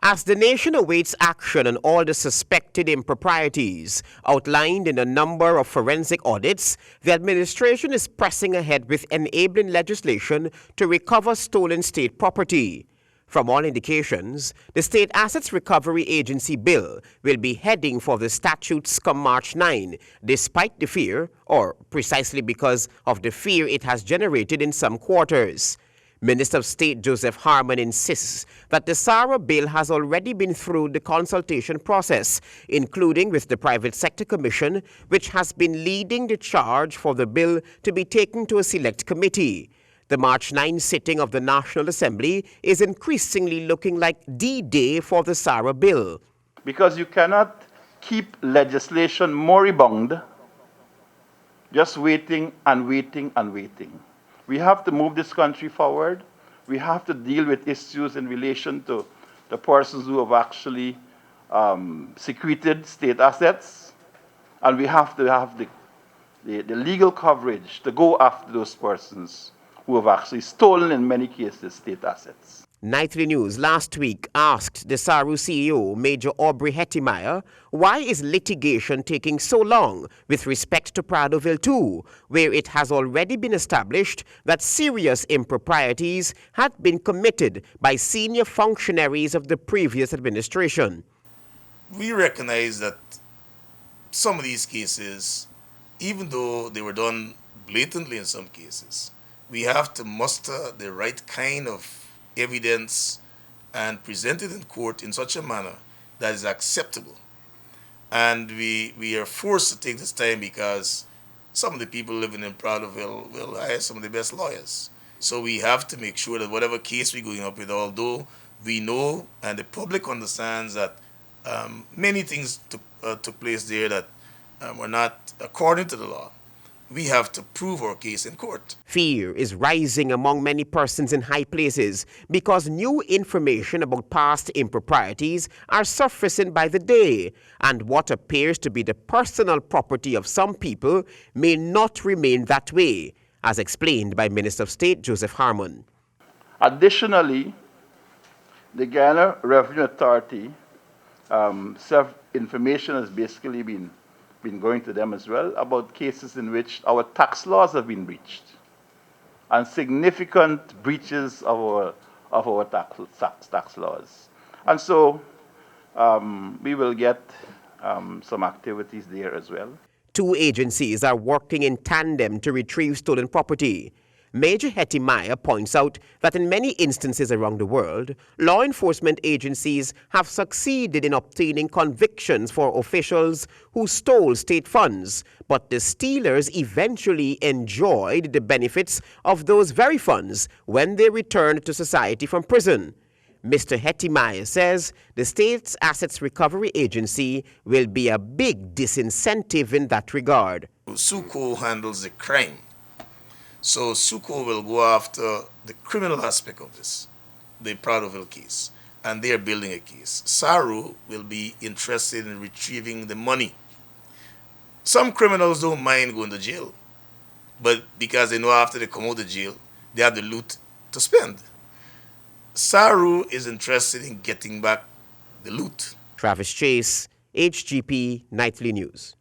As the nation awaits action on all the suspected improprieties outlined in a number of forensic audits, the administration is pressing ahead with enabling legislation to recover stolen state property. From all indications, the State Assets Recovery Agency bill will be heading for the statutes come March 9, despite the fear, or precisely because of the fear it has generated in some quarters. Minister of State Joseph Harmon insists that the Sara bill has already been through the consultation process, including with the Private Sector Commission, which has been leading the charge for the bill to be taken to a select committee. The March 9 sitting of the National Assembly is increasingly looking like D-Day for the Sara bill. Because you cannot keep legislation moribund, just waiting and waiting and waiting. We have to move this country forward. We have to deal with issues in relation to the persons who have actually secreted state assets. And we have to have the legal coverage to go after those persons who have actually stolen, in many cases, state assets. Nightly News last week asked the SARU CEO, Major Aubrey Hettimeyer, why is litigation taking so long with respect to Pradoville 2, where it has already been established that serious improprieties had been committed by senior functionaries of the previous administration. We recognize that some of these cases, even though they were done blatantly in some cases, we have to muster the right kind of evidence and present it in court in such a manner that is acceptable. And we are forced to take this time because some of the people living in Pradoville will hire some of the best lawyers. So we have to make sure that whatever case we're going up with, although we know and the public understands that many things took place there that were not according to the law, we have to prove our case in court. Fear is rising among many persons in high places because new information about past improprieties are surfacing by the day, and what appears to be the personal property of some people may not remain that way, as explained by Minister of State Joseph Harmon. Additionally, the Guyana Revenue Authority, information has basically been going to them as well about cases in which our tax laws have been breached and significant breaches of our tax laws. And so we will get some activities there as well. Two agencies are working in tandem to retrieve stolen property. Major Hettimeyer points out that in many instances around the world, law enforcement agencies have succeeded in obtaining convictions for officials who stole state funds, but the stealers eventually enjoyed the benefits of those very funds when they returned to society from prison. Mr. Hettimeyer says the State's Assets Recovery Agency will be a big disincentive in that regard. SUCO handles the crime. So SUCO will go after the criminal aspect of this, the Pradoville case, and they are building a case. SARU will be interested in retrieving the money. Some criminals don't mind going to jail, but because they know after they come out of jail, they have the loot to spend. SARU is interested in getting back the loot. Travis Chase, HGP Nightly News.